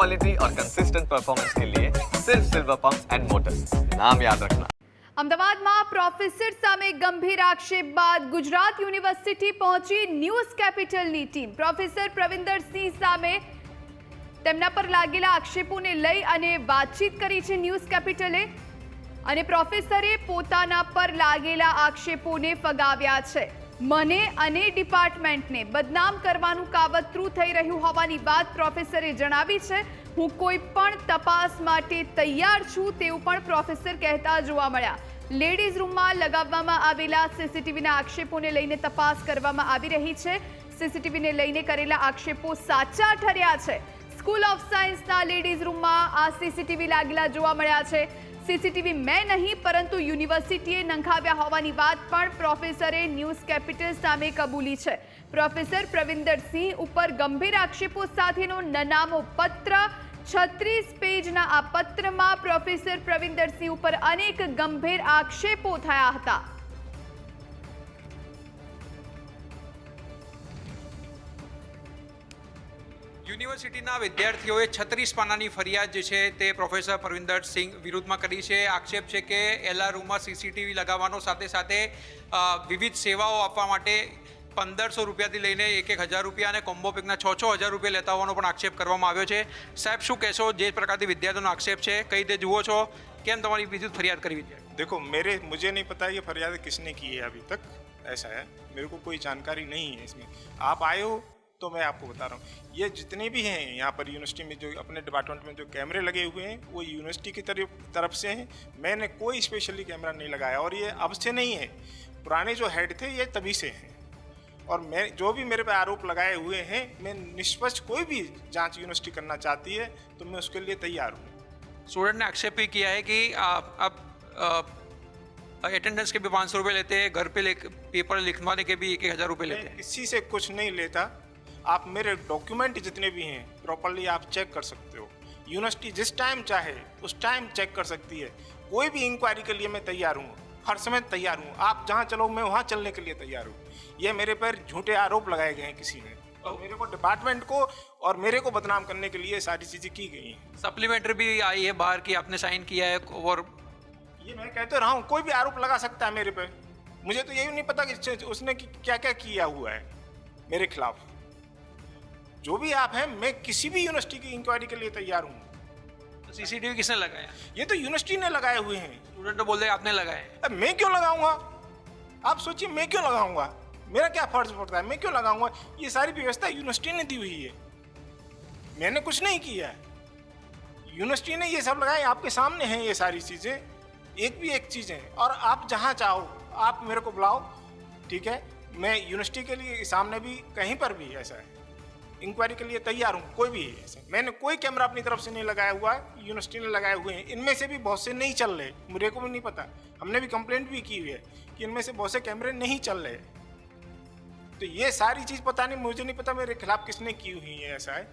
Quality और consistent performance के लिए सिर्फ सिल्वर पंप्स एंड मोटर्स, नाम याद रखना। અમદાવાદમાં પ્રોફેસર સામે ગંભીર આક્ષેપ બાદ ગુજરાત યુનિવર્સિટી પહોંચી ન્યૂઝ કેપિટલની ટીમ। પ્રોફેસર પ્રવિન્દરસિંહ સામે તેમના પર લાગેલા આક્ષેપોને લઈ અને વાતચીત કરી છે ન્યૂઝ કેપિટલે, અને પ્રોફેસરે પોતાના પર લાગેલા આક્ષેપોને ફગાવ્યા છે। મને અને ડિપાર્ટમેન્ટને બદનામ કરવાનું કાવતરું થઈ રહ્યું હોવાની વાત પ્રોફેસરે જણાવી છે। હું કોઈ પણ તપાસ માટે તૈયાર છું તેવું પણ પ્રોફેસર કહેતા જોવા મળ્યા। લેડીઝ રૂમમાં લગાવવામાં આવેલા સીસીટીવીના આક્ષેપોને લઈને તપાસ કરવામાં આવી રહી છે। સીસીટીવીને લઈને કરેલા આક્ષેપો સાચા ઠર્યા છે। સ્કૂલ ઓફ સાયન્સના લેડીઝ રૂમમાં આ સીસીટીવી લાગેલા જોવા મળ્યા છે। સીસીટીવી મેં નહીં પરંતુ યુનિવર્સિટીએ નંખાવ્યા હોવાની વાત પણ પ્રોફેસરે ન્યૂઝ કેપિટલ સામે કબૂલી છે। પ્રોફેસર પ્રવિન્દરસિંહ ઉપર ગંભીર આક્ષેપો સાથેનો નનામો પત્ર, 36 પેજના આ પત્રમાં પ્રોફેસર પ્રવિન્દરસિંહ ઉપર અનેક ગંભીર આક્ષેપો થયા હતા। યુનિવર્સિટીના વિદ્યાર્થીઓએ 36 પાનાની ફરિયાદ જે છે તે પ્રોફેસર પ્રવિન્દરસિંહ વિરુદ્ધમાં કરી છે। આક્ષેપ છે કે એલઆર રૂમમાં સીસીટીવી લગાવવાનો સાથે સાથે વિવિધ સેવાઓ આપવા માટે 1500 રૂપિયાથી લઈને 1000 રૂપિયા અને કોમ્બો પેકના 6000 રૂપિયા લેતા હોવાનો પણ આક્ષેપ કરવામાં આવ્યો છે। સાહેબ, શું કહેશો? જે પ્રકારથી વિદ્યાર્થીઓનો આક્ષેપ છે, કઈ રીતે જુઓ છો? કેમ તમારી વિરુદ્ધ ફરિયાદ કરી વિદ્યાર્થી? देखो, मुझे नहीं पता ये फरियाद किसने की है अभी तक। ऐसा है, मेरे को कोई जानकारी नहीं है इसमें। आप आए हो तो मैं आपको बता रहा हूँ। ये जितने भी हैं यहाँ पर यूनिवर्सिटी में जो अपने डिपार्टमेंट में जो कैमरे लगे हुए हैं वो यूनिवर्सिटी की तरफ से हैं। मैंने कोई स्पेशली कैमरा नहीं लगाया और ये अब से नहीं है। पुराने जो हेड थे ये तभी से हैं और मैं जो भी मेरे पे आरोप लगाए हुए हैं, मैं निष्पक्ष कोई भी जांच यूनिवर्सिटी करना चाहती है तो मैं उसके लिए तैयार हूँ। स्टूडेंट ने आक्षेप भी किया है कि आप अटेंडेंस के भी 500 रुपये लेते हैं, घर पे पेपर लिखवाने के भी 1000 रुपये लेते हैं। किसी से कुछ नहीं लेता। आप मेरे डॉक्यूमेंट जितने भी हैं प्रॉपरली आप चेक कर सकते हो। यूनिवर्सिटी जिस टाइम चाहे उस टाइम चेक कर सकती है। कोई भी इंक्वायरी के लिए मैं तैयार हूँ, हर समय तैयार हूँ। आप जहाँ चलो मैं वहाँ चलने के लिए तैयार हूँ। ये मेरे पर झूठे आरोप लगाए गए हैं किसी ने और मेरे को डिपार्टमेंट को और मेरे को बदनाम करने के लिए सारी चीज़ें की गई हैं। सप्लीमेंट्री भी आई है बाहर की, आपने साइन किया है और ये मैं कहते रहा हूँ, कोई भी आरोप लगा सकता है मेरे पे। मुझे तो यही नहीं पता कि उसने क्या क्या किया हुआ है मेरे खिलाफ। जो भी आप हैं, मैं किसी भी यूनिवर्सिटी की इंक्वायरी के लिए तैयार हूँ। सीसीटीवी किसने लगाया? ये तो यूनिवर्सिटी ने लगाए हुए हैं। स्टूडेंट तो बोल रहे आपने लगाए। अब मैं क्यों लगाऊंगा? आप सोचिए, मैं क्यों लगाऊंगा? मेरा क्या फर्ज पड़ता है? मैं क्यों लगाऊंगा? ये सारी व्यवस्था यूनिवर्सिटी ने दी हुई है, मैंने कुछ नहीं किया है। यूनिवर्सिटी ने ये सब लगाए, आपके सामने हैं ये सारी चीज़ें, एक भी एक चीज़ें। और आप जहाँ चाहो आप मेरे को बुलाओ, ठीक है? मैं यूनिवर्सिटी के लिए सामने भी कहीं पर भी ऐसा है इंक्वायरी के लिए तैयार हूँ। कोई भी ऐसे मैंने कोई कैमरा अपनी तरफ से नहीं लगाया हुआ है, यूनिवर्सिटी ने लगाए हुए हैं। इनमें से भी बहुत से नहीं चल रहे, मुझे को भी नहीं पता। हमने भी कंप्लेंट भी की हुई है कि इनमें से बहुत से कैमरे नहीं चल रहे। तो ये सारी चीज़ पता नहीं, मुझे नहीं पता मेरे खिलाफ किसने की हुई है। ऐसा है,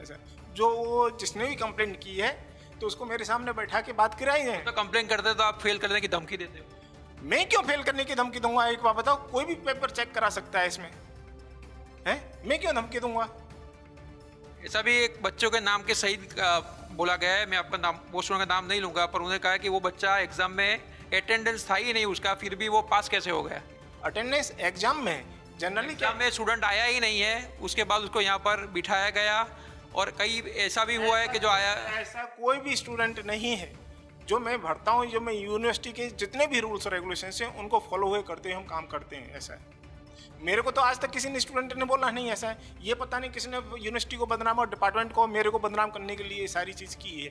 ऐसा जो जिसने भी कंप्लेंट की है तो उसको मेरे सामने बैठा के बात कराई है। तो कंप्लेंट करते तो आप फेल करने की धमकी देते हो। मैं क्यों फेल करने की धमकी दूंगा? एक बार बताओ, कोई भी पेपर चेक करा सकता है इसमें, है? मैं क्यों धमकी दूंगा? ऐसा भी एक बच्चों के नाम के सही बोला गया है। मैं आपका नाम, वो स्टूडेंट का नाम नहीं लूंगा, पर उन्होंने कहा कि वो बच्चा एग्जाम में अटेंडेंस था ही नहीं उसका, फिर भी वो पास कैसे हो गया? अटेंडेंस एग्जाम में जनरली क्या एग्जाम में स्टूडेंट आया ही नहीं है, उसके बाद उसको यहाँ पर बिठाया गया। और कई ऐसा भी हुआ है कि जो आया, ऐसा कोई भी स्टूडेंट नहीं है। जो मैं भरता हूँ, जो मैं यूनिवर्सिटी के जितने भी रूल्स और रेगुलेशंस हैं उनको फॉलो हुए करते हैं, हम काम करते हैं। ऐसा है, मेरे को तो आज तक किसी ने स्टूडेंट ने बोला नहीं ऐसा है। ये पता नहीं किसने यूनिवर्सिटी को बदनाम और डिपार्टमेंट को मेरे को बदनाम करने के लिए ये सारी चीज़ की है।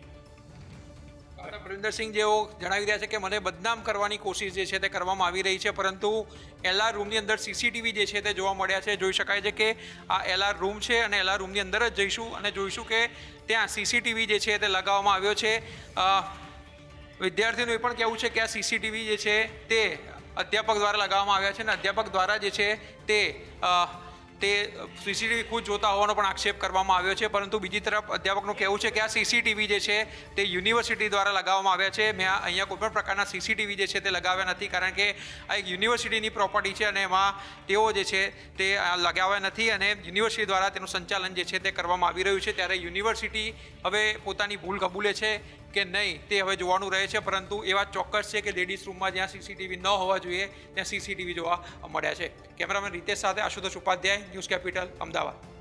પ્રવિન્દરસિંહ જેઓ જણાવી રહ્યા છે કે મને બદનામ કરવાની કોશિશ જે છે તે કરવામાં આવી રહી છે, પરંતુ એલઆર રૂમની અંદર સીસીટીવી જે છે તે જોવા મળ્યા છે। જોઈ શકાય છે કે આ એલઆર રૂમ છે અને એલઆર રૂમની અંદર જ જઈશું અને જોઈશું કે ત્યાં સીસીટીવી જે છે તે લગાવવામાં આવ્યો છે। વિદ્યાર્થીઓનું એ પણ કહેવું છે કે આ સીસીટીવી જે છે તે અધ્યાપક દ્વારા લગાવવામાં આવ્યા છે અને અધ્યાપક દ્વારા જે છે તે તે સીસીટીવી ખુદ જોતા હોવાનો પણ આક્ષેપ કરવામાં આવ્યો છે. પરંતુ બીજી તરફ અધ્યાપકનું કહેવું છે કે આ સીસીટીવી જે છે તે યુનિવર્સિટી દ્વારા લગાવવામાં આવ્યા છે. મેં અહીંયા કોઈપણ પ્રકારના સીસીટીવી જે છે તે લગાવ્યા નથી, કારણ કે આ એક યુનિવર્સિટીની પ્રોપર્ટી છે અને એમાં તેઓ જે છે તે લગાવ્યા નથી અને યુનિવર્સિટી દ્વારા તેનું સંચાલન જે છે તે કરવામાં આવી રહ્યું છે. ત્યારે યુનિવર્સિટી હવે પોતાની ભૂલ કબૂલે છે કે નહીં તે હવે જોવાનું રહે છે. પરંતુ એ વાત ચોક્કસ છે કે લેડીઝ રૂમમાં જ્યાં સીસીટીવી ન હોવા જોઈએ ત્યાં સીસીટીવી જોવા મળ્યા છે. કેમેરામેન રીતેશ સાથે આશુતોષ ઉપાધ્યાય, ન્યૂઝ કેપિટલ, અમદાવાદ.